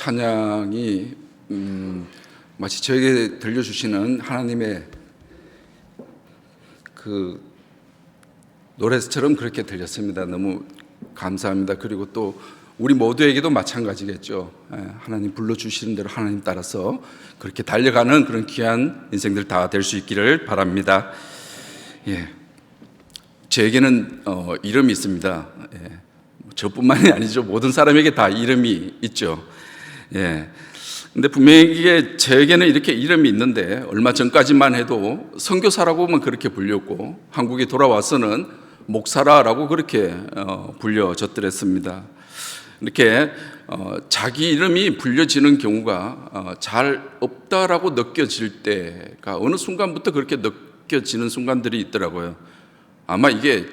찬양이 마치 저에게 들려주시는 하나님의 그 노래처럼 그렇게 들렸습니다. 너무 감사합니다. 그리고 또 우리 모두에게도 마찬가지겠죠. 하나님 불러주시는 대로 하나님 따라서 그렇게 달려가는 그런 귀한 인생들 다 될 수 있기를 바랍니다. 저에게는 이름이 있습니다. 저뿐만이 아니죠. 모든 사람에게 다 이름이 있죠. 근데 분명히 이게 저에게는 이렇게 이름이 있는데 얼마 전까지만 해도 선교사라고만 그렇게 불렸고 한국에 돌아와서는 목사라라고 그렇게 불려졌더랬습니다. 이렇게 자기 이름이 불려지는 경우가 잘 없다라고 느껴질 때가 어느 순간부터 그렇게 느껴지는 순간들이 있더라고요. 아마 이게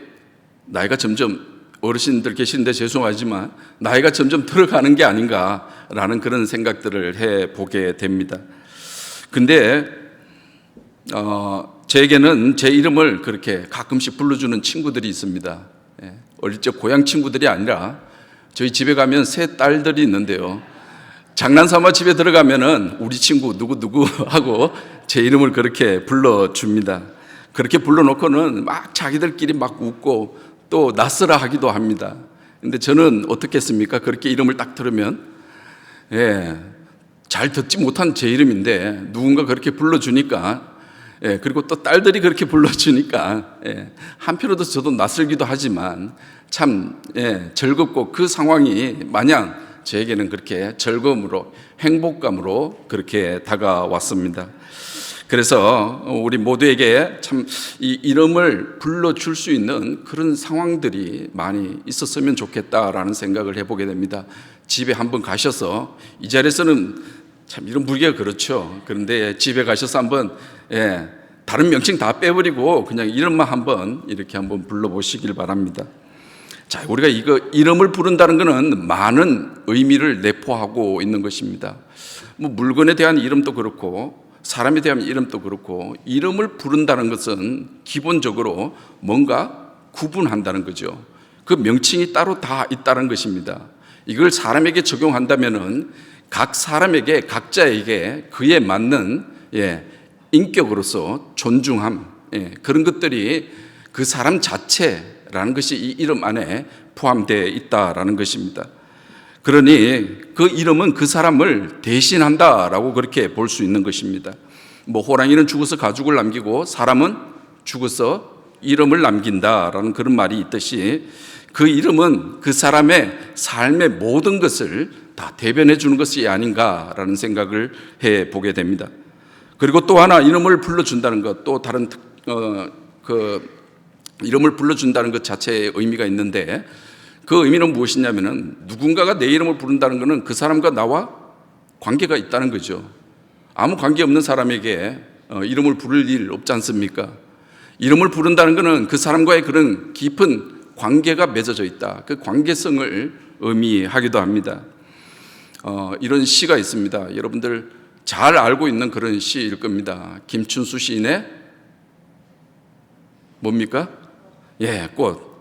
나이가 점점 어르신들 계시는데 죄송하지만 나이가 점점 들어가는 게 아닌가라는 그런 생각들을 해보게 됩니다. 근데 제게는 제 이름을 그렇게 가끔씩 불러주는 친구들이 있습니다. 어릴 적 고향 친구들이 아니라 저희 집에 가면 세 딸들이 있는데요. 장난삼아 집에 들어가면은 우리 친구 누구 하고 제 이름을 그렇게 불러줍니다. 그렇게 불러놓고는 막 자기들끼리 막 웃고 또 낯설어 하기도 합니다. 근데 저는 어떻겠습니까? 그렇게 이름을 딱 들으면 잘 듣지 못한 제 이름인데 누군가 그렇게 불러주니까 그리고 또 딸들이 그렇게 불러주니까 한편으로도 저도 낯설기도 하지만 참 즐겁고 그 상황이 마냥 저에게는 그렇게 즐거움으로 행복감으로 그렇게 다가왔습니다. 그래서 우리 모두에게 참 이 이름을 불러줄 수 있는 그런 상황들이 많이 있었으면 좋겠다라는 생각을 해보게 됩니다. 집에 한번 가셔서 이 자리에서는 참 이름 부르기가 그렇죠. 그런데 집에 가셔서 한번 다른 명칭 다 빼버리고 그냥 이름만 한번 이렇게 한번 불러보시길 바랍니다. 자, 우리가 이거 이름을 부른다는 것은 많은 의미를 내포하고 있는 것입니다. 뭐 물건에 대한 이름도 그렇고 사람에 대한 이름도 그렇고 이름을 부른다는 것은 기본적으로 뭔가 구분한다는 거죠. 그 명칭이 따로 다 있다는 것입니다. 이걸 사람에게 적용한다면은 각 사람에게 각자에게 그에 맞는 인격으로서 존중함 그런 것들이 그 사람 자체라는 것이 이 이름 안에 포함되어 있다라는 것입니다. 그러니 그 이름은 그 사람을 대신한다라고 그렇게 볼 수 있는 것입니다. 뭐 호랑이는 죽어서 가죽을 남기고 사람은 죽어서 이름을 남긴다라는 그런 말이 있듯이 그 이름은 그 사람의 삶의 모든 것을 다 대변해 주는 것이 아닌가라는 생각을 해보게 됩니다. 그리고 또 하나 이름을 불러준다는 것, 또 다른 이름을 불러준다는 것 자체의 의미가 있는데 그 의미는 무엇이냐면은 누군가가 내 이름을 부른다는 것은 그 사람과 나와 관계가 있다는 거죠. 아무 관계 없는 사람에게 이름을 부를 일 없지 않습니까? 이름을 부른다는 것은 그 사람과의 그런 깊은 관계가 맺어져 있다. 그 관계성을 의미하기도 합니다. 이런 시가 있습니다. 여러분들 잘 알고 있는 그런 시일 겁니다. 김춘수 시인의 뭡니까? 꽃.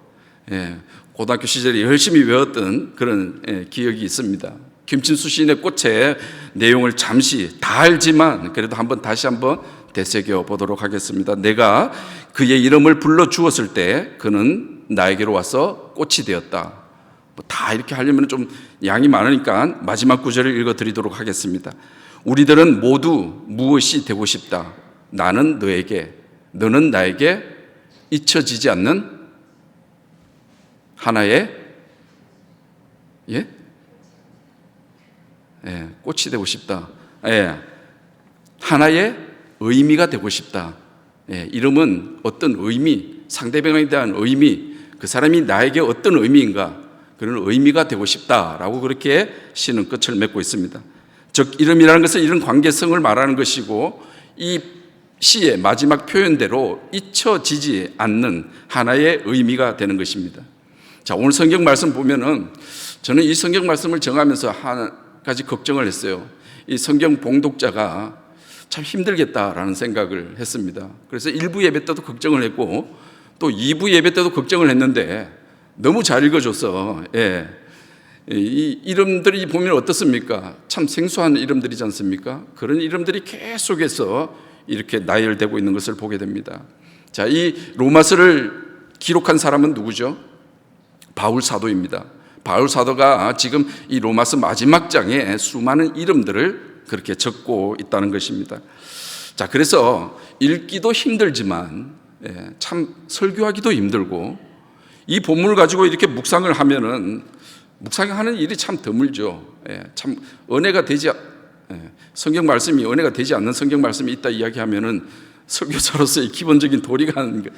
고등학교 시절에 열심히 외웠던 그런 기억이 있습니다. 김춘수 시인의 꽃의 내용을 잠시 다 알지만 그래도 다시 한번 되새겨 보도록 하겠습니다. 내가 그의 이름을 불러 주었을 때 그는 나에게로 와서 꽃이 되었다. 다 이렇게 하려면 좀 양이 많으니까 마지막 구절을 읽어드리도록 하겠습니다. 우리들은 모두 무엇이 되고 싶다. 나는 너에게, 너는 나에게 잊혀지지 않는 하나의 꽃이 되고 싶다. 하나의 의미가 되고 싶다. 이름은 어떤 의미, 상대방에 대한 의미, 그 사람이 나에게 어떤 의미인가 그런 의미가 되고 싶다라고 그렇게 시는 끝을 맺고 있습니다. 즉 이름이라는 것은 이런 관계성을 말하는 것이고 이 시의 마지막 표현대로 잊혀지지 않는 하나의 의미가 되는 것입니다. 자, 오늘 성경 말씀 보면은 저는 이 성경 말씀을 정하면서 한 가지 걱정을 했어요. 이 성경 봉독자가 참 힘들겠다라는 생각을 했습니다. 그래서 1부 예배 때도 걱정을 했고 또 2부 예배 때도 걱정을 했는데 너무 잘 읽어줘서 이 이름들이 보면 어떻습니까? 참 생소한 이름들이지 않습니까? 그런 이름들이 계속해서 이렇게 나열되고 있는 것을 보게 됩니다. 자, 이 로마서를 기록한 사람은 누구죠? 바울 사도입니다. 바울 사도가 지금 이 로마서 마지막 장에 수많은 이름들을 그렇게 적고 있다는 것입니다. 자, 그래서 읽기도 힘들지만 참 설교하기도 힘들고 이 본문을 가지고 이렇게 묵상을 하면은 묵상하는 일이 참 드물죠. 참 은혜가 되지 성경 말씀이 은혜가 되지 않는 성경 말씀이 있다 이야기하면은 설교자로서의 기본적인 도리가 하는 거.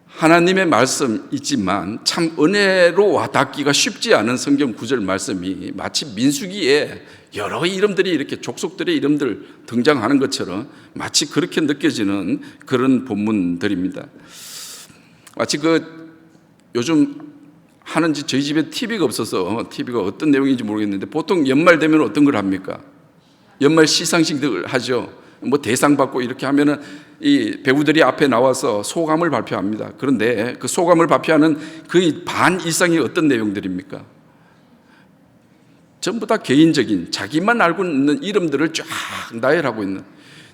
하나님의 말씀이지만 참 은혜로 와닿기가 쉽지 않은 성경 구절 말씀이 마치 민수기에 여러 이름들이 이렇게 족속들의 이름들 등장하는 것처럼 마치 그렇게 느껴지는 그런 본문들입니다. 마치 요즘 하는지 저희 집에 TV가 없어서 TV가 어떤 내용인지 모르겠는데 보통 연말 되면 어떤 걸 합니까? 연말 시상식들 하죠. 뭐 대상 받고 이렇게 하면은 이 배우들이 앞에 나와서 소감을 발표합니다. 그런데 그 소감을 발표하는 거의 반 이상이 어떤 내용들입니까? 전부 다 개인적인 자기만 알고 있는 이름들을 쫙 나열하고 있는,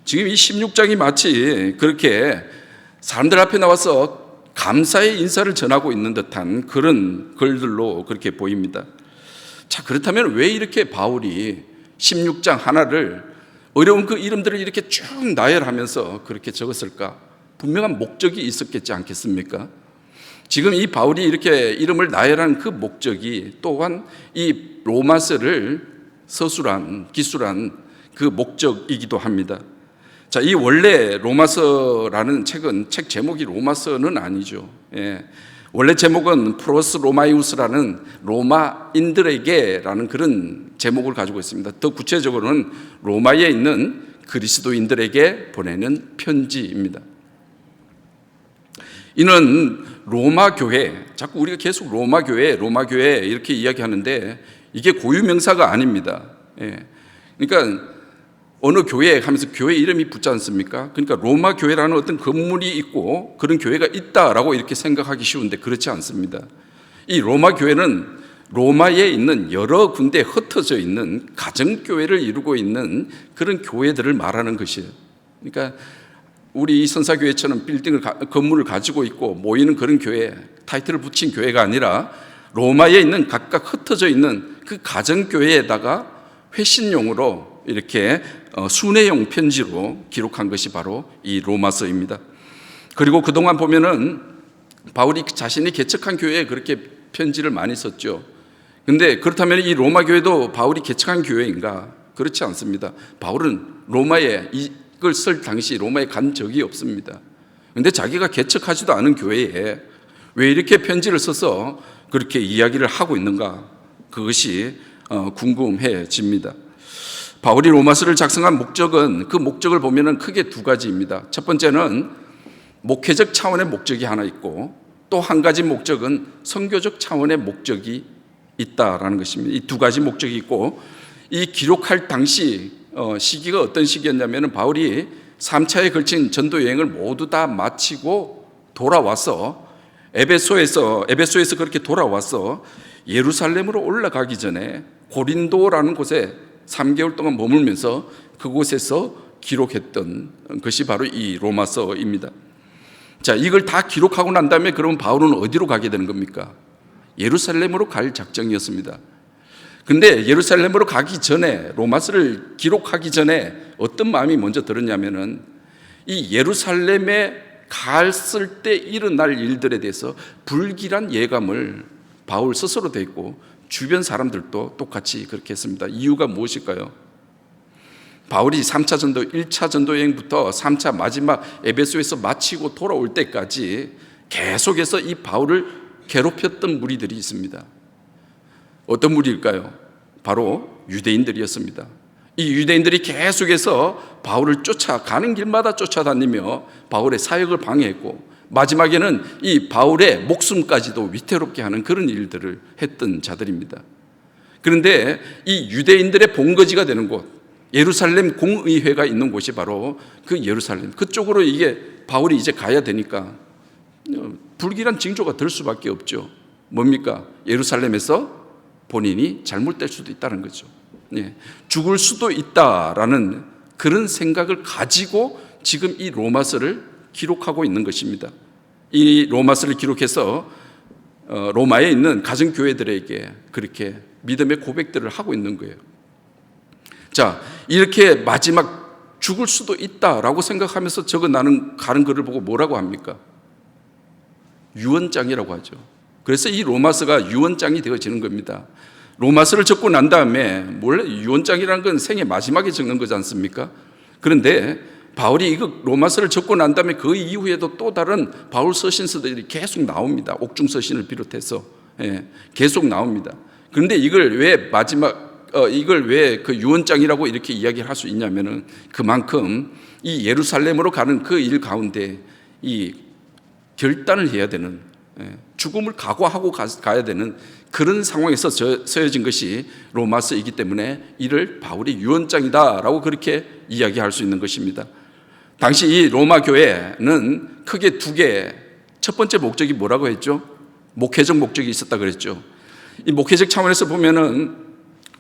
지금 이 16장이 마치 그렇게 사람들 앞에 나와서 감사의 인사를 전하고 있는 듯한 그런 글들로 그렇게 보입니다. 자, 그렇다면 왜 이렇게 바울이 16장 하나를 어려운 그 이름들을 이렇게 쭉 나열하면서 그렇게 적었을까? 분명한 목적이 있었겠지 않겠습니까? 지금 이 바울이 이렇게 이름을 나열한 그 목적이 또한 이 로마서를 기술한 그 목적이기도 합니다. 자, 이 원래 로마서라는 책은 책 제목이 로마서는 아니죠. 예. 원래 제목은 프로스 로마이우스라는 로마인들에게라는 그런 제목을 가지고 있습니다. 더 구체적으로는 로마에 있는 그리스도인들에게 보내는 편지입니다. 이는 로마 교회, 자꾸 우리가 계속 로마 교회 이렇게 이야기하는데 이게 고유명사가 아닙니다. 예. 그러니까 어느 교회 하면서 교회 이름이 붙지 않습니까? 그러니까 로마 교회라는 어떤 건물이 있고 그런 교회가 있다라고 이렇게 생각하기 쉬운데 그렇지 않습니다. 이 로마 교회는 로마에 있는 여러 군데 흩어져 있는 가정교회를 이루고 있는 그런 교회들을 말하는 것이에요. 그러니까 우리 선사교회처럼 건물을 가지고 있고 모이는 그런 교회, 타이틀을 붙인 교회가 아니라 로마에 있는 각각 흩어져 있는 그 가정교회에다가 회신용으로 이렇게 순회용 편지로 기록한 것이 바로 이 로마서입니다. 그리고 그동안 보면은 바울이 자신이 개척한 교회에 그렇게 편지를 많이 썼죠. 근데 그렇다면 이 로마 교회도 바울이 개척한 교회인가? 그렇지 않습니다. 바울은 로마에 이걸 쓸 당시 로마에 간 적이 없습니다. 근데 자기가 개척하지도 않은 교회에 왜 이렇게 편지를 써서 그렇게 이야기를 하고 있는가? 그것이 궁금해집니다. 바울이 로마서를 작성한 목적은, 그 목적을 보면은 크게 두 가지입니다. 첫 번째는 목회적 차원의 목적이 하나 있고 또 한 가지 목적은 선교적 차원의 목적이 있다라는 것입니다. 이 두 가지 목적이 있고, 이 기록할 당시 시기가 어떤 시기였냐면 바울이 3차에 걸친 전도 여행을 모두 다 마치고 돌아와서 에베소에서 그렇게 돌아와서 예루살렘으로 올라가기 전에 고린도라는 곳에 3개월 동안 머물면서 그곳에서 기록했던 것이 바로 이 로마서입니다. 자, 이걸 다 기록하고 난 다음에 그러면 바울은 어디로 가게 되는 겁니까? 예루살렘으로 갈 작정이었습니다. 근데 예루살렘으로 가기 전에, 로마서를 기록하기 전에 어떤 마음이 먼저 들었냐면은 이 예루살렘에 갔을 때 일어날 일들에 대해서 불길한 예감을 바울 스스로도 했고 주변 사람들도 똑같이 그렇게 했습니다. 이유가 무엇일까요? 바울이 3차 전도, 1차 전도 여행부터 3차 마지막 에베소에서 마치고 돌아올 때까지 계속해서 이 바울을 괴롭혔던 무리들이 있습니다. 어떤 무리일까요? 바로 유대인들이었습니다. 이 유대인들이 계속해서 바울을 가는 길마다 쫓아다니며 바울의 사역을 방해했고 마지막에는 이 바울의 목숨까지도 위태롭게 하는 그런 일들을 했던 자들입니다. 그런데 이 유대인들의 본거지가 되는 곳, 예루살렘 공의회가 있는 곳이 바로 그 예루살렘, 그쪽으로 이게 바울이 이제 가야 되니까 불길한 징조가 될 수밖에 없죠. 뭡니까? 예루살렘에서 본인이 잘못될 수도 있다는 거죠. 죽을 수도 있다라는 그런 생각을 가지고 지금 이 로마서를 기록하고 있는 것입니다. 이 로마서를 기록해서 로마에 있는 가정교회들에게 그렇게 믿음의 고백들을 하고 있는 거예요. 자, 이렇게 마지막 죽을 수도 있다라고 생각하면서 가는 글을 보고 뭐라고 합니까? 유언장이라고 하죠. 그래서 이 로마서가 유언장이 되어지는 겁니다. 로마서를 적고 난 다음에 원래 유언장이라는 건 생애 마지막에 적는 거지 않습니까? 그런데 바울이 이거 로마서를 적고 난 다음에 그 이후에도 또 다른 바울 서신서들이 계속 나옵니다. 옥중 서신을 비롯해서 계속 나옵니다. 그런데 이걸 왜 그 유언장이라고 이렇게 이야기를 할 수 있냐면은 그만큼 이 예루살렘으로 가는 그 일 가운데 이 결단을 해야 되는, 죽음을 각오하고 가야 되는 그런 상황에서 쓰여진 것이 로마서이기 때문에 이를 바울이 유언장이다라고 그렇게 이야기할 수 있는 것입니다. 당시 이 로마 교회는 크게 두 개, 첫 번째 목적이 뭐라고 했죠? 목회적 목적이 있었다 그랬죠. 이 목회적 차원에서 보면은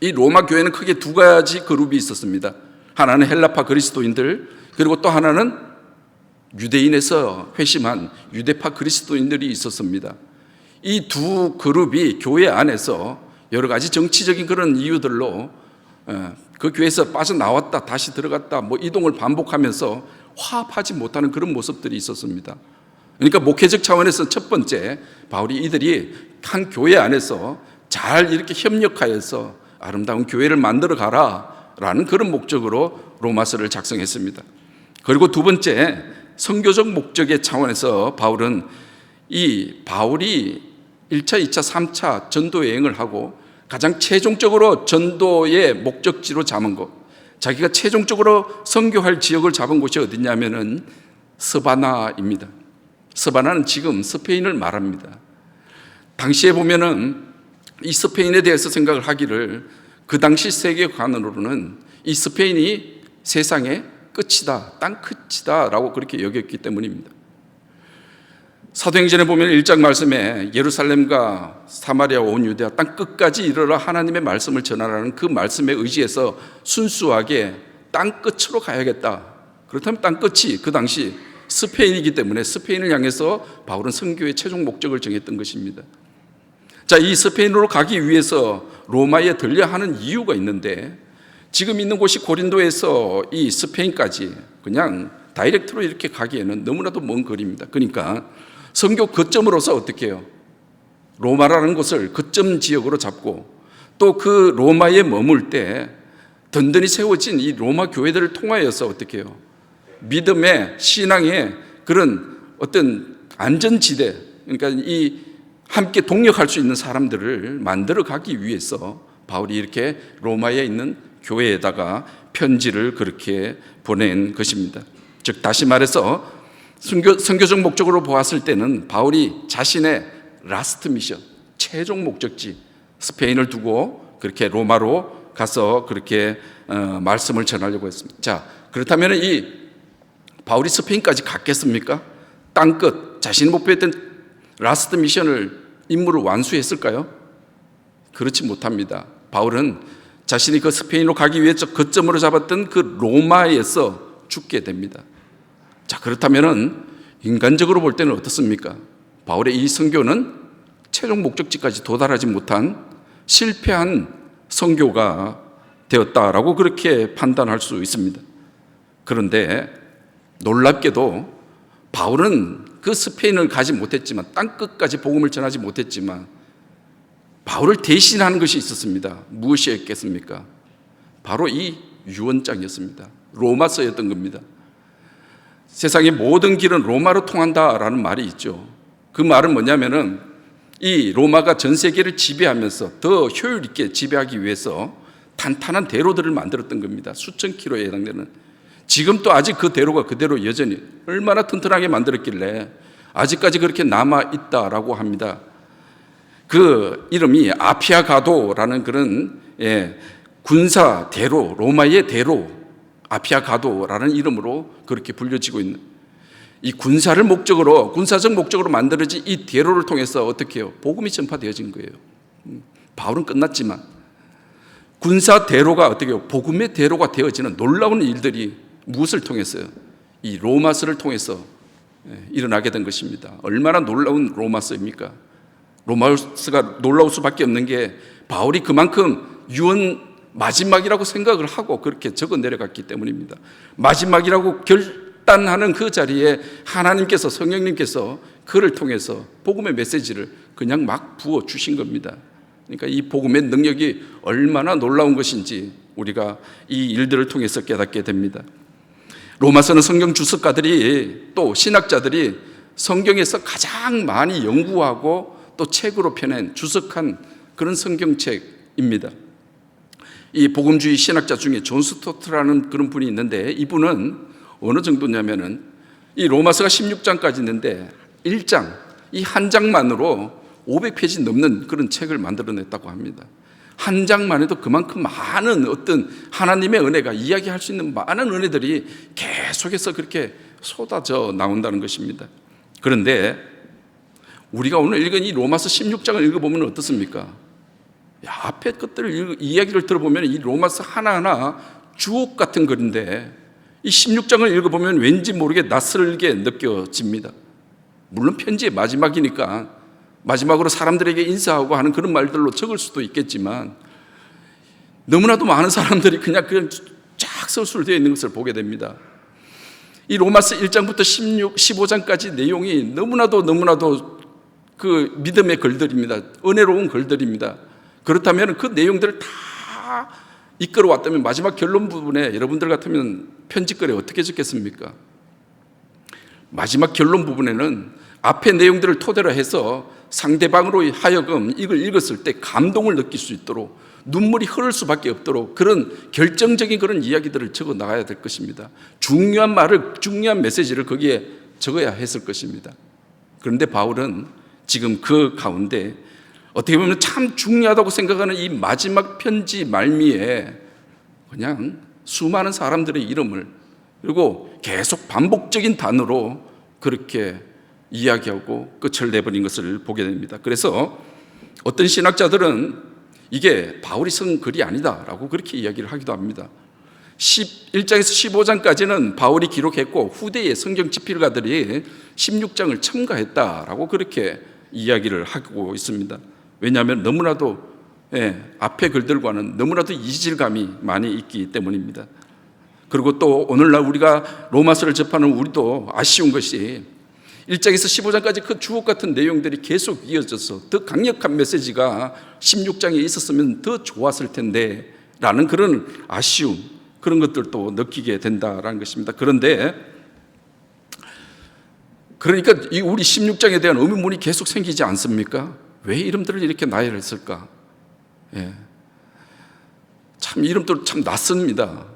이 로마 교회는 크게 두 가지 그룹이 있었습니다. 하나는 헬라파 그리스도인들, 그리고 또 하나는 유대인에서 회심한 유대파 그리스도인들이 있었습니다. 이 두 그룹이 교회 안에서 여러 가지 정치적인 그런 이유들로 그 교회에서 빠져나왔다 다시 들어갔다 이동을 반복하면서 화합하지 못하는 그런 모습들이 있었습니다. 그러니까 목회적 차원에서 첫 번째, 바울이 이들이 한 교회 안에서 잘 이렇게 협력하여서 아름다운 교회를 만들어 가라라는 그런 목적으로 로마서를 작성했습니다. 그리고 두 번째, 선교적 목적의 차원에서 바울은 바울이 1차, 2차, 3차 전도 여행을 하고 가장 최종적으로 전도의 목적지로 잡은 것, 자기가 최종적으로 선교할 지역을 잡은 곳이 어디냐면은 스바나입니다. 스바나는 지금 스페인을 말합니다. 당시에 보면은 이 스페인에 대해서 생각을 하기를 그 당시 세계관으로는 이 스페인이 세상의 끝이다, 땅 끝이다 라고 그렇게 여겼기 때문입니다. 사도행전에 보면 1장 말씀에 예루살렘과 사마리아와 온 유대와 땅 끝까지 이르러 하나님의 말씀을 전하라는 그 말씀에 의지해서 순수하게 땅 끝으로 가야겠다. 그렇다면 땅 끝이 그 당시 스페인이기 때문에 스페인을 향해서 바울은 선교의 최종 목적을 정했던 것입니다. 자, 이 스페인으로 가기 위해서 로마에 들려야 하는 이유가 있는데, 지금 있는 곳이 고린도에서 이 스페인까지 그냥 다이렉트로 이렇게 가기에는 너무나도 먼 거리입니다. 그러니까 선교 거점으로서 어떻게 해요? 로마라는 곳을 거점 지역으로 잡고 또 그 로마에 머물 때 든든히 세워진 이 로마 교회들을 통하여서 어떻게 해요? 믿음의 신앙의 그런 어떤 안전지대, 그러니까 이 함께 동력할 수 있는 사람들을 만들어 가기 위해서 바울이 이렇게 로마에 있는 교회에다가 편지를 그렇게 보낸 것입니다. 즉 다시 말해서 선교적 목적으로 보았을 때는 바울이 자신의 라스트 미션, 최종 목적지 스페인을 두고 그렇게 로마로 가서 그렇게 말씀을 전하려고 했습니다. 자, 그렇다면 이 바울이 스페인까지 갔겠습니까? 땅끝, 자신이 목표했던 라스트 미션을 임무를 완수했을까요? 그렇지 못합니다. 바울은 자신이 그 스페인으로 가기 위해서 거점으로 잡았던 그 로마에서 죽게 됩니다. 자, 그렇다면 인간적으로 볼 때는 어떻습니까? 바울의 이 선교는 최종 목적지까지 도달하지 못한 실패한 선교가 되었다라고 그렇게 판단할 수 있습니다. 그런데 놀랍게도 바울은 그 스페인을 가지 못했지만, 땅끝까지 복음을 전하지 못했지만 바울을 대신하는 것이 있었습니다. 무엇이었겠습니까? 바로 이 유언장이었습니다. 로마서였던 겁니다. 세상의 모든 길은 로마로 통한다라는 말이 있죠. 그 말은 뭐냐면은 이 로마가 전 세계를 지배하면서 더 효율 있게 지배하기 위해서 탄탄한 대로들을 만들었던 겁니다. 수천 킬로에 해당되는. 지금도 아직 그 대로가 그대로 여전히 얼마나 튼튼하게 만들었길래 아직까지 그렇게 남아있다라고 합니다. 그 이름이 아피아가도라는 그런 군사 대로, 로마의 대로, 아피아가도라는 이름으로 그렇게 불려지고 있는, 이 군사적 목적으로 만들어진 이 대로를 통해서 어떻게 해요? 복음이 전파되어진 거예요. 바울은 끝났지만 군사 대로가 어떻게 해요? 복음의 대로가 되어지는 놀라운 일들이 무엇을 통해서요? 이 로마서를 통해서 일어나게 된 것입니다. 얼마나 놀라운 로마서입니까? 로마서가 놀라울 수밖에 없는 게 바울이 그만큼 유언 마지막이라고 생각을 하고 그렇게 적어 내려갔기 때문입니다. 마지막이라고 결단하는 그 자리에 하나님께서, 성령님께서 그를 통해서 복음의 메시지를 그냥 막 부어 주신 겁니다. 그러니까 이 복음의 능력이 얼마나 놀라운 것인지 우리가 이 일들을 통해서 깨닫게 됩니다. 로마서는 성경 주석가들이, 또 신학자들이 성경에서 가장 많이 연구하고 또 책으로 펴낸, 주석한 그런 성경책입니다. 이 복음주의 신학자 중에 존 스토트라는 그런 분이 있는데, 이분은 어느 정도냐면은 이 로마서가 16장까지 있는데 1장, 이 한 장만으로 500페이지 넘는 그런 책을 만들어냈다고 합니다. 한 장만 해도 그만큼 많은 어떤 하나님의 은혜가, 이야기할 수 있는 많은 은혜들이 계속해서 그렇게 쏟아져 나온다는 것입니다. 그런데 우리가 오늘 읽은 이 로마서 16장을 읽어보면 어떻습니까? 앞에 것들을, 이야기를 들어보면 이 로마서 하나하나 주옥 같은 글인데 이 16장을 읽어보면 왠지 모르게 낯설게 느껴집니다. 물론 편지의 마지막이니까 마지막으로 사람들에게 인사하고 하는 그런 말들로 적을 수도 있겠지만 너무나도 많은 사람들이 그냥 쫙 서술되어 있는 것을 보게 됩니다. 이 로마서 1장부터 15장까지 내용이 너무나도 그 믿음의 글들입니다. 은혜로운 글들입니다. 그렇다면 그 내용들을 다 이끌어왔다면 마지막 결론 부분에 여러분들 같으면 편지글에 어떻게 적겠습니까? 마지막 결론 부분에는 앞의 내용들을 토대로 해서 상대방으로 하여금 이걸 읽었을 때 감동을 느낄 수 있도록, 눈물이 흐를 수밖에 없도록 그런 결정적인 그런 이야기들을 적어 나가야 될 것입니다. 중요한 말을, 중요한 메시지를 거기에 적어야 했을 것입니다. 그런데 바울은 지금 그 가운데 어떻게 보면 참 중요하다고 생각하는 이 마지막 편지 말미에 그냥 수많은 사람들의 이름을, 그리고 계속 반복적인 단어로 그렇게 이야기하고 끝을 내버린 것을 보게 됩니다. 그래서 어떤 신학자들은 이게 바울이 쓴 글이 아니다라고 그렇게 이야기를 하기도 합니다. 1장에서 15장까지는 바울이 기록했고 후대의 성경 집필가들이 16장을 첨가했다라고 그렇게 이야기를 하고 있습니다. 왜냐하면 너무나도 앞의 글들과는 너무나도 이질감이 많이 있기 때문입니다. 그리고 또 오늘날 우리가 로마서를 접하는 우리도 아쉬운 것이 1장에서 15장까지 그 주옥 같은 내용들이 계속 이어져서 더 강력한 메시지가 16장에 있었으면 더 좋았을 텐데 라는 그런 아쉬움, 그런 것들도 느끼게 된다라는 것입니다. 그러니까 우리 16장에 대한 의문문이 계속 생기지 않습니까? 왜 이름들을 이렇게 나열했을까? 참 이름도 참 낯섭니다.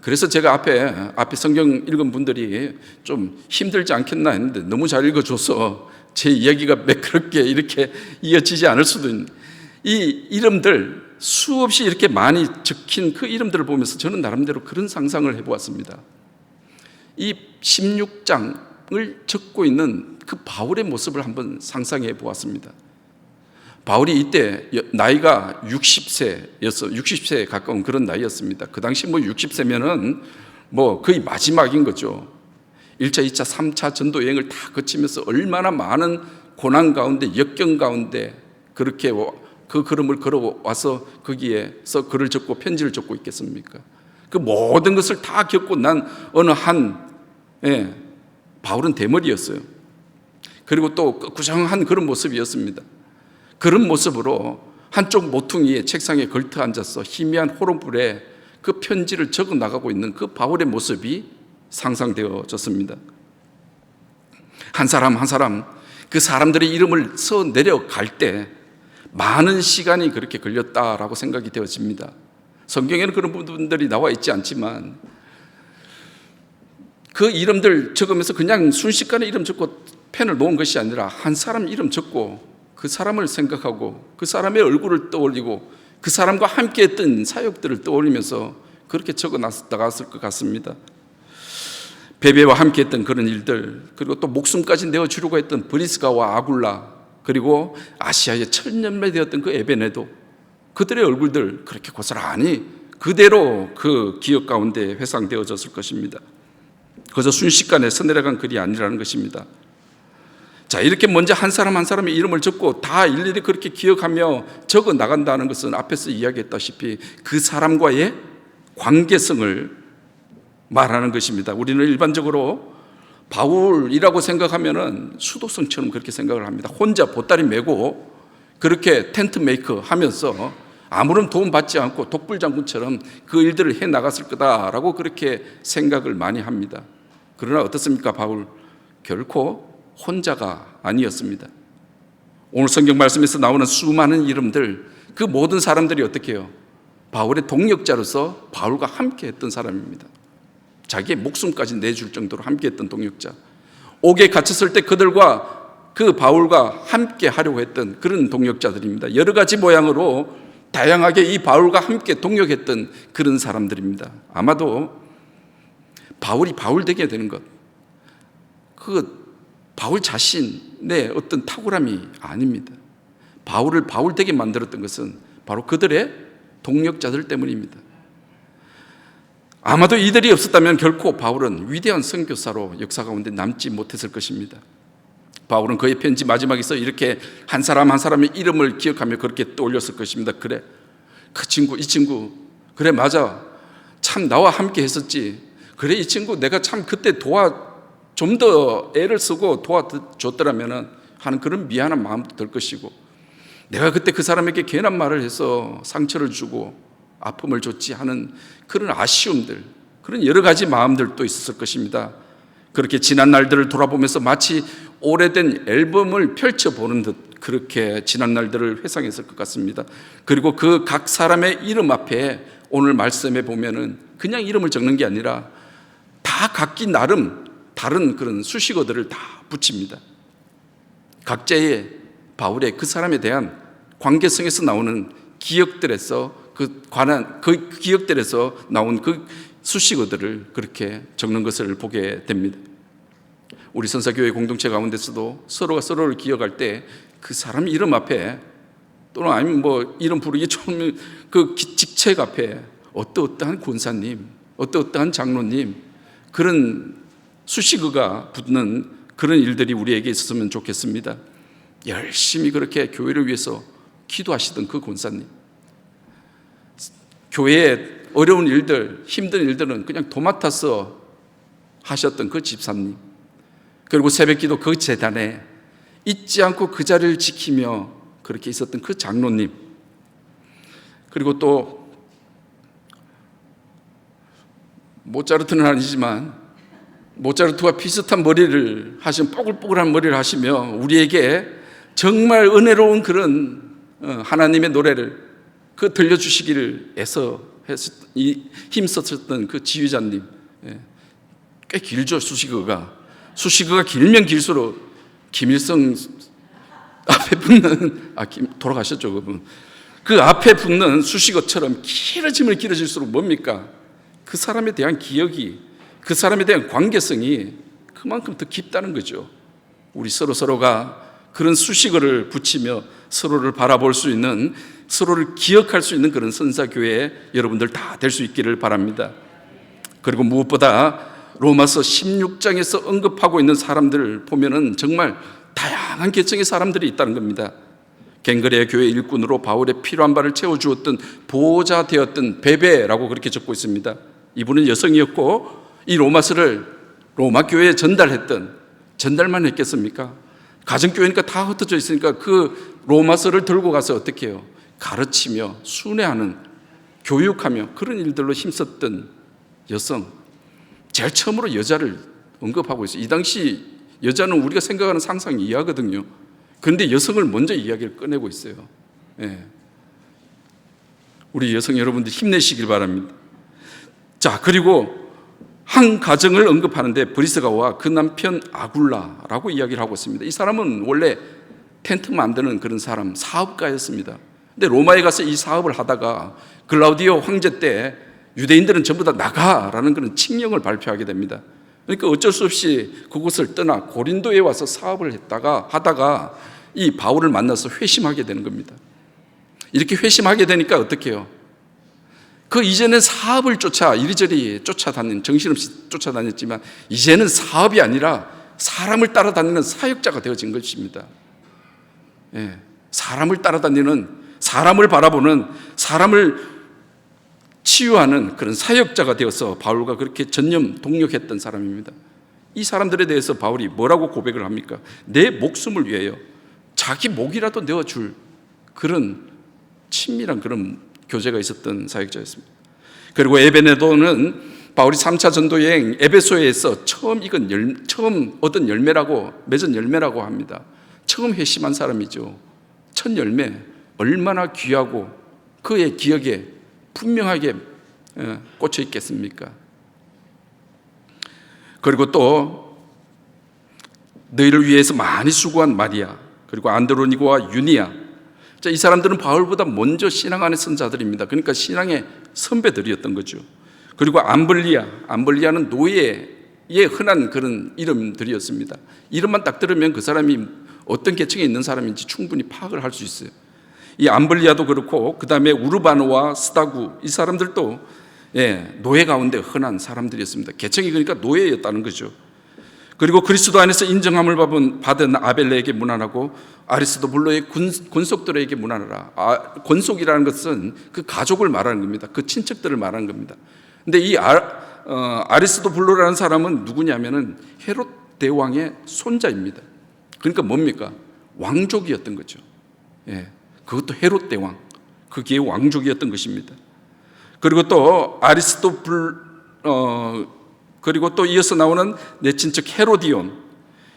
그래서 제가 앞에 성경 읽은 분들이 좀 힘들지 않겠나 했는데 너무 잘 읽어줘서 제 이야기가 매끄럽게 이렇게 이어지지 않을 수도 있는, 이 이름들 수없이 이렇게 많이 적힌 그 이름들을 보면서 저는 나름대로 그런 상상을 해보았습니다. 이 16장을 적고 있는 그 바울의 모습을 한번 상상해 보았습니다. 바울이 이때 나이가 60세에 가까운 그런 나이였습니다. 그 당시 60세면은 거의 마지막인 거죠. 1차, 2차, 3차 전도 여행을 다 거치면서 얼마나 많은 고난 가운데, 역경 가운데 그렇게 그 걸음을 걸어와서 거기에서 글을 적고 편지를 적고 있겠습니까? 그 모든 것을 다 겪고 난 어느 바울은 대머리였어요. 그리고 또 구장한 그런 모습이었습니다. 그런 모습으로 한쪽 모퉁이에 책상에 걸터 앉아서 희미한 호롱불에 그 편지를 적어 나가고 있는 그 바울의 모습이 상상되어졌습니다. 한 사람 한 사람 그 사람들의 이름을 써 내려갈 때 많은 시간이 그렇게 걸렸다라고 생각이 되어집니다. 성경에는 그런 부분들이 나와 있지 않지만 그 이름들 적으면서 그냥 순식간에 이름 적고 펜을 놓은 것이 아니라 한 사람 이름 적고 그 사람을 생각하고 그 사람의 얼굴을 떠올리고 그 사람과 함께 했던 사역들을 떠올리면서 그렇게 적어 나갔을 것 같습니다. 베베와 함께 했던 그런 일들, 그리고 또 목숨까지 내어주려고 했던 브리스가와 아굴라, 그리고 아시아에 천년매되었던 그 에베네도, 그들의 얼굴들 그렇게 고스란히 그대로 그 기억 가운데 회상되어졌을 것입니다. 그저 순식간에 써내려간 글이 아니라는 것입니다. 자, 이렇게 먼저 한 사람 한 사람의 이름을 적고 다 일일이 그렇게 기억하며 적어 나간다는 것은 앞에서 이야기했다시피 그 사람과의 관계성을 말하는 것입니다. 우리는 일반적으로 바울이라고 생각하면은 수도성처럼 그렇게 생각을 합니다. 혼자 보따리 메고 그렇게 텐트 메이커 하면서 아무런 도움 받지 않고 독불장군처럼 그 일들을 해 나갔을 거다라고 그렇게 생각을 많이 합니다. 그러나 어떻습니까? 바울 결코 혼자가 아니었습니다. 오늘 성경 말씀에서 나오는 수많은 이름들, 그 모든 사람들이 어떻게 해요? 바울의 동역자로서 바울과 함께 했던 사람입니다. 자기의 목숨까지 내줄 정도로 함께 했던 동역자. 옥에 갇혔을 때 그들과 그 바울과 함께 하려고 했던 그런 동역자들입니다. 여러 가지 모양으로 다양하게 이 바울과 함께 동역했던 그런 사람들입니다. 아마도 바울이 바울 되게 되는 것, 그 바울 자신의 어떤 탁월함이 아닙니다. 바울을 바울 되게 만들었던 것은 바로 그들의 동역자들 때문입니다. 아마도 이들이 없었다면 결코 바울은 위대한 선교사로 역사 가운데 남지 못했을 것입니다. 바울은 그의 편지 마지막에서 이렇게 한 사람 한 사람의 이름을 기억하며 그렇게 떠올렸을 것입니다. 그래, 그 친구, 이 친구, 그래 맞아, 참 나와 함께 했었지. 그래, 이 친구 내가 참 그때 좀 더 애를 쓰고 도와줬더라면 하는 그런 미안한 마음도 들 것이고, 내가 그때 그 사람에게 괜한 말을 해서 상처를 주고 아픔을 줬지 하는 그런 아쉬움들, 그런 여러 가지 마음들도 있었을 것입니다. 그렇게 지난 날들을 돌아보면서 마치 오래된 앨범을 펼쳐보는 듯 그렇게 지난 날들을 회상했을 것 같습니다. 그리고 그 각 사람의 이름 앞에 오늘 말씀에 보면은 그냥 이름을 적는 게 아니라 다 각기 나름 다른 그런 수식어들을 다 붙입니다. 각자의 바울의 그 사람에 대한 관계성에서 나오는 기억들에서 그 기억들에서 나온 그 수식어들을 그렇게 적는 것을 보게 됩니다. 우리 선사교회 공동체 가운데서도 서로가 서로를 기억할 때 그 사람 이름 앞에, 또는 아니면 뭐 이름 부르기 좋은 그 직책 앞에 어떠한 권사님, 어떠한 장로님, 그런 수식어가 붙는 그런 일들이 우리에게 있었으면 좋겠습니다. 열심히 그렇게 교회를 위해서 기도하시던 그 권사님, 교회의 어려운 일들, 힘든 일들은 그냥 도맡아서 하셨던 그 집사님, 그리고 새벽기도 그 재단에 잊지 않고 그 자리를 지키며 그렇게 있었던 그 장로님, 그리고 또 모차르트는 아니지만 모차르트와 비슷한 머리를 하신, 뽀글뽀글한 머리를 하시며 우리에게 정말 은혜로운 그런 하나님의 노래를 들려주시기를 애써 힘썼던 그 지휘자님, 꽤 길죠. 수식어가 길면 길수록 김일성 앞에 붙는, 돌아가셨죠 그분. 그 앞에 붙는 수식어처럼 길어질수록 뭡니까? 그 사람에 대한 기억이, 그 사람에 대한 관계성이 그만큼 더 깊다는 거죠. 우리 서로가 그런 수식어를 붙이며 서로를 바라볼 수 있는, 서로를 기억할 수 있는 그런 선사교회 여러분들 다 될 수 있기를 바랍니다. 그리고 무엇보다 로마서 16장에서 언급하고 있는 사람들을 보면은 정말 다양한 계층의 사람들이 있다는 겁니다. 갱그레아 교회 일꾼으로 바울의 필요한 바를 채워주었던 보호자 되었던 베베라고 그렇게 적고 있습니다. 이분은 여성이었고 이 로마서를 로마 교회에 전달만 했겠습니까? 가정교회니까 다 흩어져 있으니까 그 로마서를 들고 가서 어떻게 해요? 가르치며 순회하는, 교육하며 그런 일들로 힘썼던 여성, 제일 처음으로 여자를 언급하고 있어요. 이 당시 여자는 우리가 생각하는 상상 이하거든요. 그런데 여성을 먼저 이야기를 꺼내고 있어요. 우리 여성 여러분들 힘내시길 바랍니다. 자, 그리고 한 가정을 언급하는데 브리스가와 그 남편 아굴라라고 이야기를 하고 있습니다. 이 사람은 원래 텐트 만드는 그런 사람, 사업가였습니다. 근데 로마에 가서 이 사업을 하다가 글라우디오 황제 때 유대인들은 전부 다 나가라는 그런 칙령을 발표하게 됩니다. 그러니까 어쩔 수 없이 그곳을 떠나 고린도에 와서 사업을 하다가 이 바울을 만나서 회심하게 되는 겁니다. 이렇게 회심하게 되니까 어떻게 해요? 그 이전에 사업을 이리저리 정신없이 쫓아다녔지만 이제는 사업이 아니라 사람을 따라다니는 사역자가 되어진 것입니다. 사람을 따라다니는, 사람을 바라보는, 사람을 치유하는 그런 사역자가 되어서 바울과 그렇게 전념 동역했던 사람입니다. 이 사람들에 대해서 바울이 뭐라고 고백을 합니까? 내 목숨을 위하여 자기 목이라도 내어줄 그런 친밀한 그런 교제가 있었던 사역자였습니다. 그리고 에베네도는 바울이 3차 전도 여행 에베소에서 처음 얻은 열매라고, 맺은 열매라고 합니다. 처음 회심한 사람이죠. 첫 열매, 얼마나 귀하고 그의 기억에 분명하게 꽂혀 있겠습니까? 그리고 또 너희를 위해서 많이 수고한 마리아, 그리고 안드로니고와 유니아. 자, 이 사람들은 바울보다 먼저 신앙 안에 선 자들입니다. 그러니까 신앙의 선배들이었던 거죠. 그리고 암블리아는 노예의 흔한 그런 이름들이었습니다. 이름만 딱 들으면 그 사람이 어떤 계층에 있는 사람인지 충분히 파악을 할 수 있어요. 이 암블리아도 그렇고, 그 다음에 우르바노와 스다구, 이 사람들도 노예 가운데 흔한 사람들이었습니다. 계층이 그러니까 노예였다는 거죠. 그리고 그리스도 안에서 인정함을 받은 아벨레에게 문안하고 아리스도블로의 권속들에게 문안하라. 권속이라는 것은 그 가족을 말하는 겁니다. 그 친척들을 말하는 겁니다. 근데 이 아리스도블로라는 사람은 누구냐면은 헤롯 대왕의 손자입니다. 그러니까 뭡니까? 왕족이었던 거죠. 그것도 헤롯 대왕, 그게 왕족이었던 것입니다. 그리고 또 그리고 또 이어서 나오는 내 친척 헤로디온,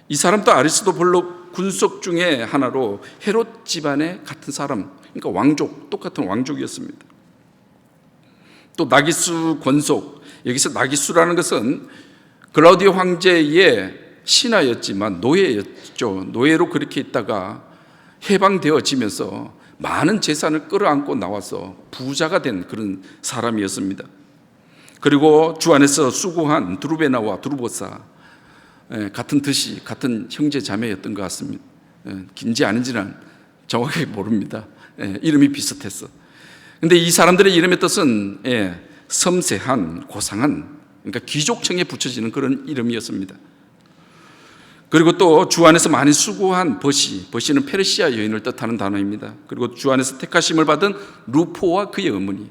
이 사람도 아리스도블로 군속 중에 하나로 헤롯 집안의 같은 사람, 그러니까 왕족, 똑같은 왕족이었습니다. 또 나기수 권속, 여기서 나기수라는 것은 글라우디오 황제의 신하였지만 노예였죠. 노예로 그렇게 있다가 해방되어지면서 많은 재산을 끌어안고 나와서 부자가 된 그런 사람이었습니다. 그리고 주 안에서 수고한 두루베나와 두루보사, 같은 뜻이 같은 형제 자매였던 것 같습니다. 긴지 아닌지는 정확하게 모릅니다. 이름이 비슷했어. 근데 이 사람들의 이름의 뜻은 섬세한, 고상한, 그러니까 귀족층에 붙여지는 그런 이름이었습니다. 그리고 또 주 안에서 많이 수고한 버시는 페르시아 여인을 뜻하는 단어입니다. 그리고 주 안에서 택하심을 받은 루포와 그의 어머니.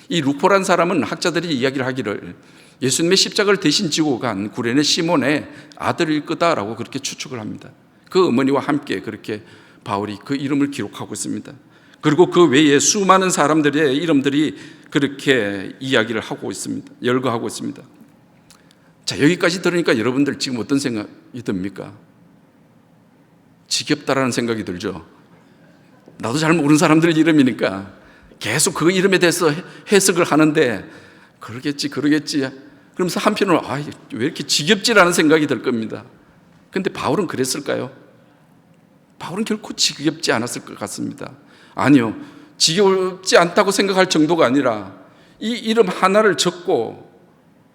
이 루포란 사람은 학자들이 이야기를 하기를 예수님의 십자가를 대신 지고 간 구레네 시몬의 아들일 거다라고 그렇게 추측을 합니다. 그 어머니와 함께 그렇게 바울이 그 이름을 기록하고 있습니다. 그리고 그 외에 수많은 사람들의 이름들이 그렇게 이야기를 하고 있습니다. 열거하고 있습니다. 자, 여기까지 들으니까 여러분들 지금 어떤 생각이 듭니까? 지겹다라는 생각이 들죠. 나도 잘 모르는 사람들의 이름이니까 계속 그 이름에 대해서 해석을 하는데 그러겠지 그러면서 한편으로 왜 이렇게 지겹지라는 생각이 들 겁니다. 그런데 바울은 그랬을까요? 바울은 결코 지겹지 않았을 것 같습니다. 아니요, 지겹지 않다고 생각할 정도가 아니라 이 이름 하나를 적고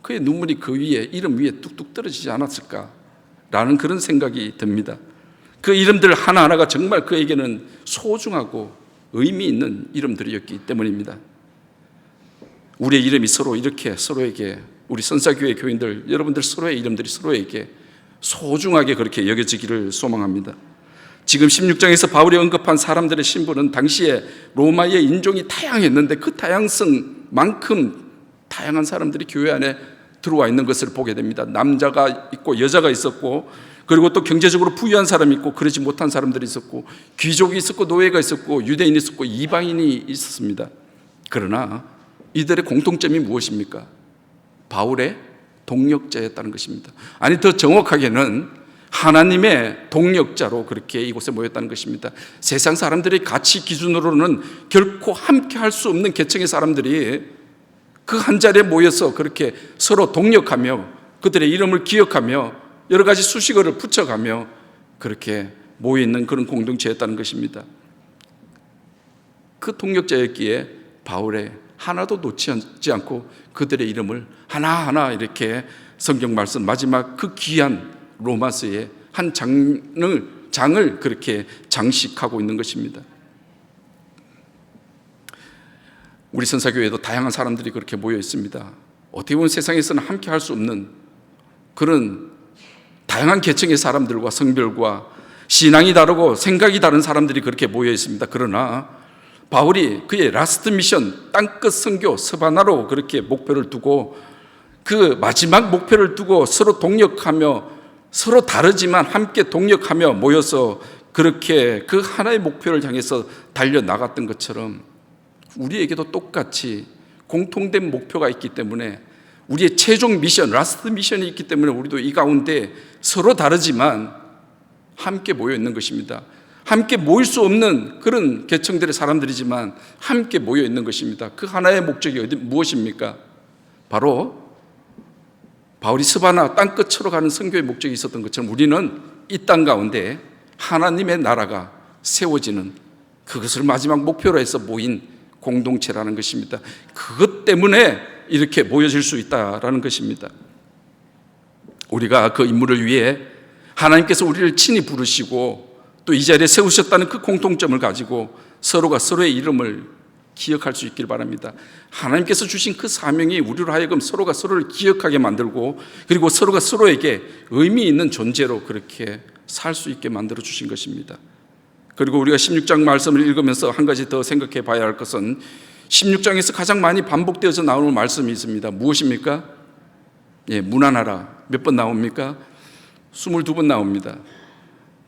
그의 눈물이 그 위에, 이름 위에 뚝뚝 떨어지지 않았을까라는 그런 생각이 듭니다. 그 이름들 하나하나가 정말 그에게는 소중하고 의미 있는 이름들이었기 때문입니다. 우리의 이름이 서로 이렇게 서로에게, 우리 선사교회 교인들 여러분들 서로의 이름들이 서로에게 소중하게 그렇게 여겨지기를 소망합니다. 지금 16장에서 바울이 언급한 사람들의 신분은 당시에 로마의 인종이 다양했는데 그 다양성만큼 다양한 사람들이 교회 안에 들어와 있는 것을 보게 됩니다. 남자가 있고 여자가 있었고, 그리고 또 경제적으로 부유한 사람이 있고 그러지 못한 사람들이 있었고, 귀족이 있었고 노예가 있었고 유대인이 있었고 이방인이 있었습니다. 그러나 이들의 공통점이 무엇입니까? 바울의 동력자였다는 것입니다. 아니, 더 정확하게는 하나님의 동력자로 그렇게 이곳에 모였다는 것입니다. 세상 사람들의 가치 기준으로는 결코 함께 할 수 없는 계층의 사람들이 그 한 자리에 모여서 그렇게 서로 동력하며 그들의 이름을 기억하며 여러 가지 수식어를 붙여가며 그렇게 모여있는 그런 공동체였다는 것입니다. 그 동력자였기에 바울의 하나도 놓치지 않고 그들의 이름을 하나하나 이렇게 성경 말씀 마지막 그 귀한 로마서의 한 장을 그렇게 장식하고 있는 것입니다. 우리 선사교회도 다양한 사람들이 그렇게 모여 있습니다. 어떻게 보면 세상에서는 함께 할 수 없는 그런 다양한 계층의 사람들과 성별과 신앙이 다르고 생각이 다른 사람들이 그렇게 모여 있습니다. 그러나 바울이 그의 라스트 미션, 땅끝 선교 서바나로 그렇게 목표를 두고 그 마지막 목표를 두고 서로 동력하며 서로 다르지만 함께 동력하며 모여서 그렇게 그 하나의 목표를 향해서 달려나갔던 것처럼 우리에게도 똑같이 공통된 목표가 있기 때문에 우리의 최종 미션, 라스트 미션이 있기 때문에 우리도 이 가운데 서로 다르지만 함께 모여 있는 것입니다. 함께 모일 수 없는 그런 계층들의 사람들이지만 함께 모여 있는 것입니다. 그 하나의 목적이 무엇입니까? 바로 바울이 스바나 땅끝으로 가는 선교의 목적이 있었던 것처럼 우리는 이 땅 가운데 하나님의 나라가 세워지는, 그것을 마지막 목표로 해서 모인 공동체라는 것입니다. 그것 때문에 이렇게 모여질 수 있다라는 것입니다. 우리가 그 임무를 위해 하나님께서 우리를 친히 부르시고 또 이 자리에 세우셨다는 그 공통점을 가지고 서로가 서로의 이름을 기억할 수 있길 바랍니다. 하나님께서 주신 그 사명이 우리로 하여금 서로가 서로를 기억하게 만들고, 그리고 서로가 서로에게 의미 있는 존재로 그렇게 살 수 있게 만들어 주신 것입니다. 그리고 우리가 16장 말씀을 읽으면서 한 가지 더 생각해 봐야 할 것은 16장에서 가장 많이 반복되어서 나오는 말씀이 있습니다. 무엇입니까? 무난하라. 몇 번 나옵니까? 22번 나옵니다.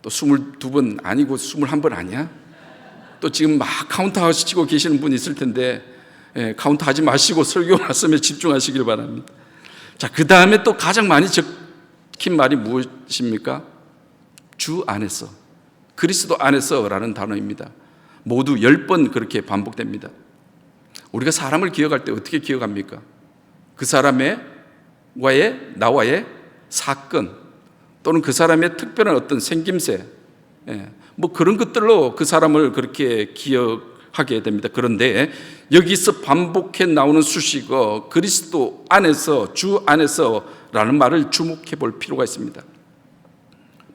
또 22번 아니고 21번 아니야? 또 지금 막 카운트하시고 계시는 분이 있을 텐데, 카운트하지 마시고 설교 말씀에 집중하시길 바랍니다. 자, 그 다음에 또 가장 많이 적힌 말이 무엇입니까? 주 안에서, 그리스도 안에서라는 단어입니다. 모두 10번 그렇게 반복됩니다. 우리가 사람을 기억할 때 어떻게 기억합니까? 그 사람의 나와의 사건, 또는 그 사람의 특별한 어떤 생김새, 뭐 그런 것들로 그 사람을 그렇게 기억하게 됩니다. 그런데 여기서 반복해 나오는 수식어 그리스도 안에서, 주 안에서라는 말을 주목해 볼 필요가 있습니다.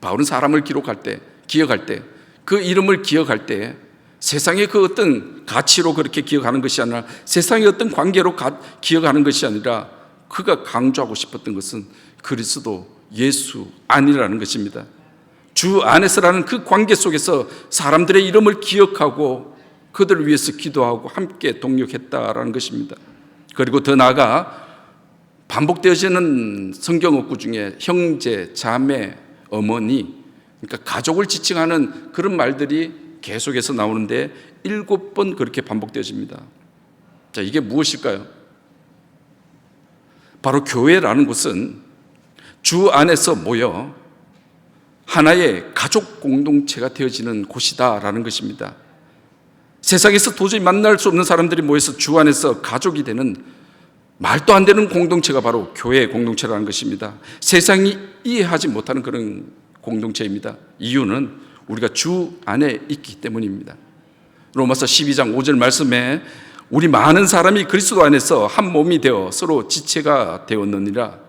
바울은 사람을 기억할 때, 그 이름을 기억할 때 세상의 그 어떤 가치로 그렇게 기억하는 것이 아니라, 세상의 어떤 관계로 기억하는 것이 아니라, 그가 강조하고 싶었던 것은 그리스도 예수 안이라는 것입니다. 주 안에서라는 그 관계 속에서 사람들의 이름을 기억하고 그들을 위해서 기도하고 함께 동력했다라는 것입니다. 그리고 더 나아가 반복되어지는 성경 어구 중에 형제, 자매, 어머니, 그러니까 가족을 지칭하는 그런 말들이 계속해서 나오는데 7번 그렇게 반복되어집니다. 자, 이게 무엇일까요? 바로 교회라는 것은 주 안에서 모여 하나의 가족 공동체가 되어지는 곳이다라는 것입니다. 세상에서 도저히 만날 수 없는 사람들이 모여서 주 안에서 가족이 되는 말도 안 되는 공동체가 바로 교회 공동체라는 것입니다. 세상이 이해하지 못하는 그런 공동체입니다. 이유는 우리가 주 안에 있기 때문입니다. 로마서 12장 5절 말씀에 우리 많은 사람이 그리스도 안에서 한 몸이 되어 서로 지체가 되었느니라.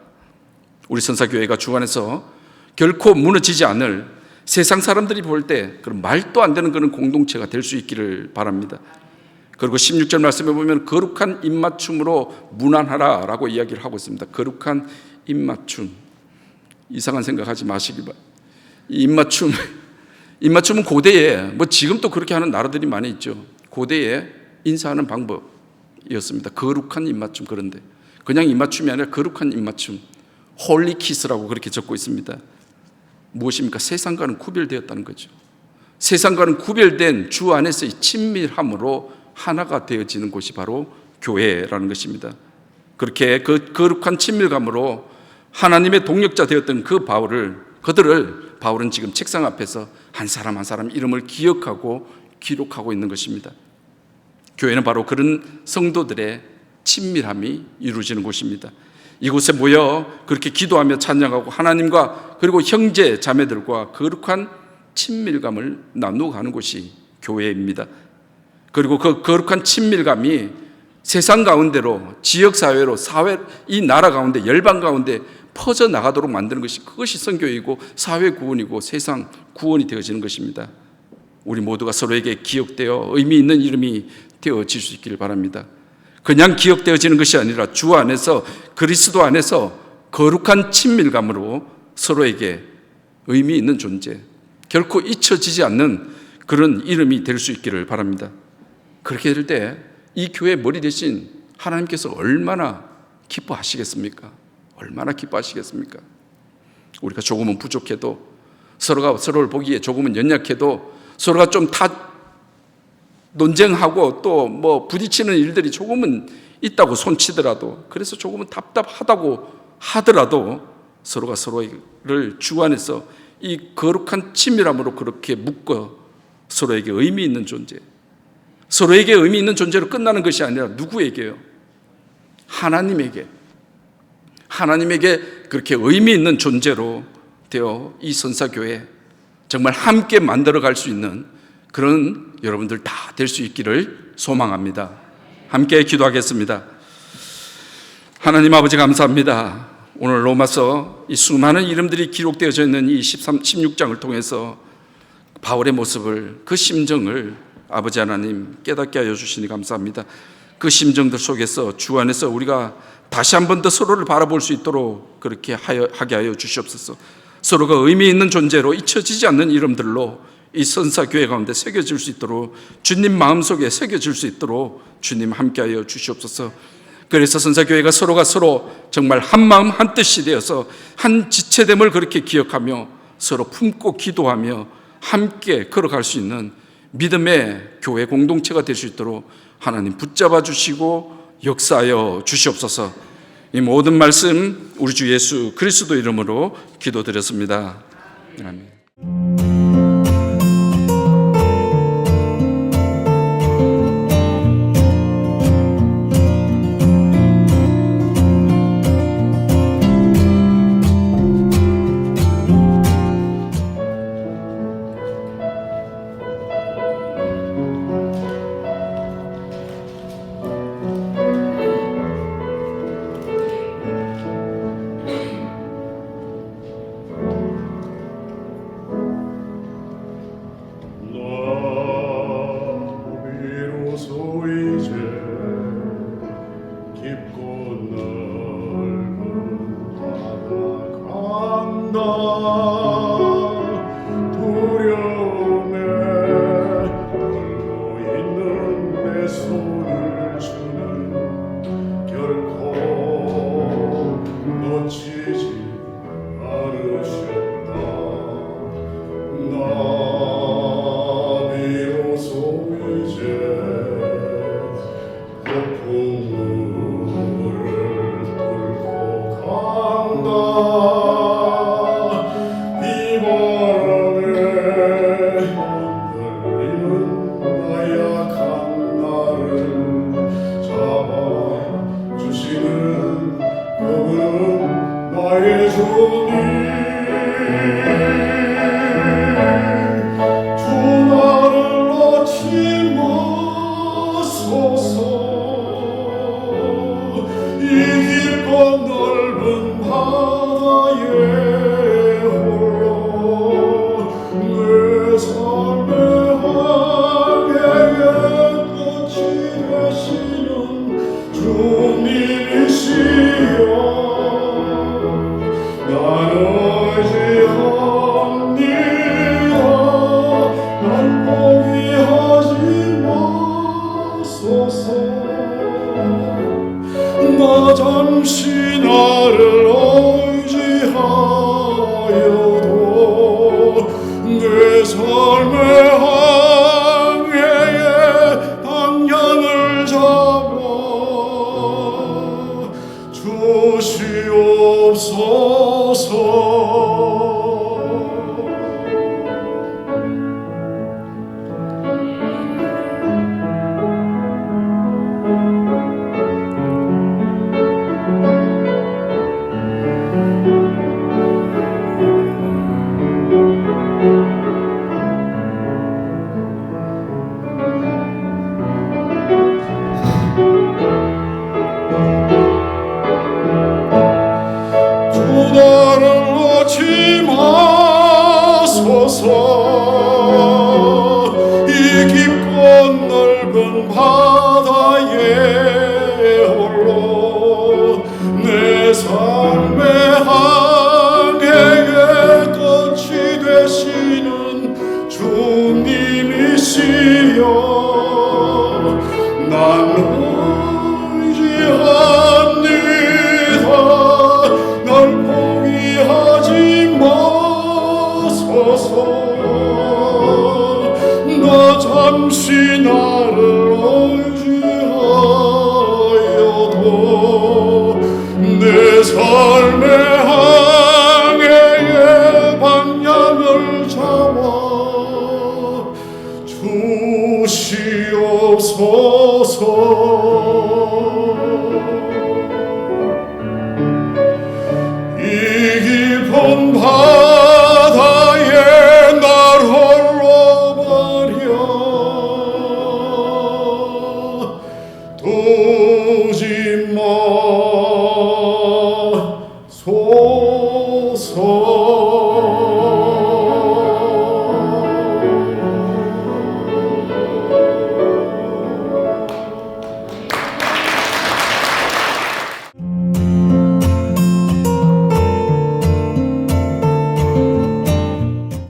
우리 선사교회가 주 안에서 결코 무너지지 않을, 세상 사람들이 볼 때 그런 말도 안 되는 그런 공동체가 될 수 있기를 바랍니다. 그리고 16절 말씀에 보면 거룩한 입맞춤으로 무난하라 라고 이야기를 하고 있습니다. 거룩한 입맞춤, 이상한 생각하지 마시기 바랍니다. 입맞춤은 고대에, 뭐 지금 또 그렇게 하는 나라들이 많이 있죠. 고대에 인사하는 방법이었습니다. 거룩한 입맞춤. 그런데 그냥 입맞춤이 아니라 거룩한 입맞춤, 홀리 키스라고 그렇게 적고 있습니다. 무엇입니까? 세상과는 구별되었다는 거죠. 세상과는 구별된 주 안에서의 친밀함으로 하나가 되어지는 곳이 바로 교회라는 것입니다. 그렇게 그 거룩한 친밀감으로 하나님의 동력자 되었던 그들을 바울은 지금 책상 앞에서 한 사람 한 사람 이름을 기억하고 기록하고 있는 것입니다. 교회는 바로 그런 성도들의 친밀함이 이루어지는 곳입니다. 이곳에 모여 그렇게 기도하며 찬양하고 하나님과 그리고 형제 자매들과 거룩한 친밀감을 나누어 가는 곳이 교회입니다. 그리고 그 거룩한 친밀감이 세상 가운데로, 지역사회로, 이 나라 가운데, 열방 가운데 퍼져나가도록 만드는 것이, 그것이 선교이고 사회 구원이고 세상 구원이 되어지는 것입니다. 우리 모두가 서로에게 기억되어 의미 있는 이름이 되어질 수 있기를 바랍니다. 그냥 기억되어지는 것이 아니라 주 안에서, 그리스도 안에서 거룩한 친밀감으로 서로에게 의미 있는 존재, 결코 잊혀지지 않는 그런 이름이 될 수 있기를 바랍니다. 그렇게 될 때 이 교회의 머리 대신 하나님께서 얼마나 기뻐하시겠습니까? 얼마나 기뻐하시겠습니까? 우리가 조금은 부족해도, 서로가 서로를 보기에 조금은 연약해도, 서로가 좀 논쟁하고 또 뭐 부딪히는 일들이 조금은 있다고 손치더라도, 그래서 조금은 답답하다고 하더라도 서로가 서로를 주 안에서 이 거룩한 친밀함으로 그렇게 묶어 서로에게 의미 있는 존재, 서로에게 의미 있는 존재로 끝나는 것이 아니라 누구에게요? 하나님에게 그렇게 의미 있는 존재로 되어 이 선사교회 정말 함께 만들어갈 수 있는 그런 여러분들 다 될 수 있기를 소망합니다. 함께 기도하겠습니다. 하나님 아버지 감사합니다. 오늘 로마서 이 수많은 이름들이 기록되어져 있는 이 16장을 통해서 바울의 모습을, 그 심정을 아버지 하나님 깨닫게 하여 주시니 감사합니다. 그 심정들 속에서 주 안에서 우리가 다시 한 번 더 서로를 바라볼 수 있도록 그렇게 하게 하여 주시옵소서. 서로가 의미 있는 존재로 잊혀지지 않는 이름들로 이 선사교회 가운데 새겨질 수 있도록, 주님 마음속에 새겨질 수 있도록 주님 함께하여 주시옵소서. 그래서 선사교회가 서로가 서로 정말 한 마음 한 뜻이 되어서 한 지체됨을 그렇게 기억하며 서로 품고 기도하며 함께 걸어갈 수 있는 믿음의 교회 공동체가 될 수 있도록 하나님 붙잡아 주시고 역사하여 주시옵소서. 이 모든 말씀 우리 주 예수 그리스도 이름으로 기도드렸습니다. 아멘. 나 잠시 나를 의지하여도 내 삶의 항해의 방향을 잡아 주시옵소서. 나를 놓지 마소서. 이 깊고 넓은 바다에 홀로 내 삶의 항해의 끝이 되시는 주님이시여. 난 의지합니다. 널 포기하지 마소서. 나 잠시 나를 의지하여도 내 삶의 항해의 방향을 잡아 주시옵소서.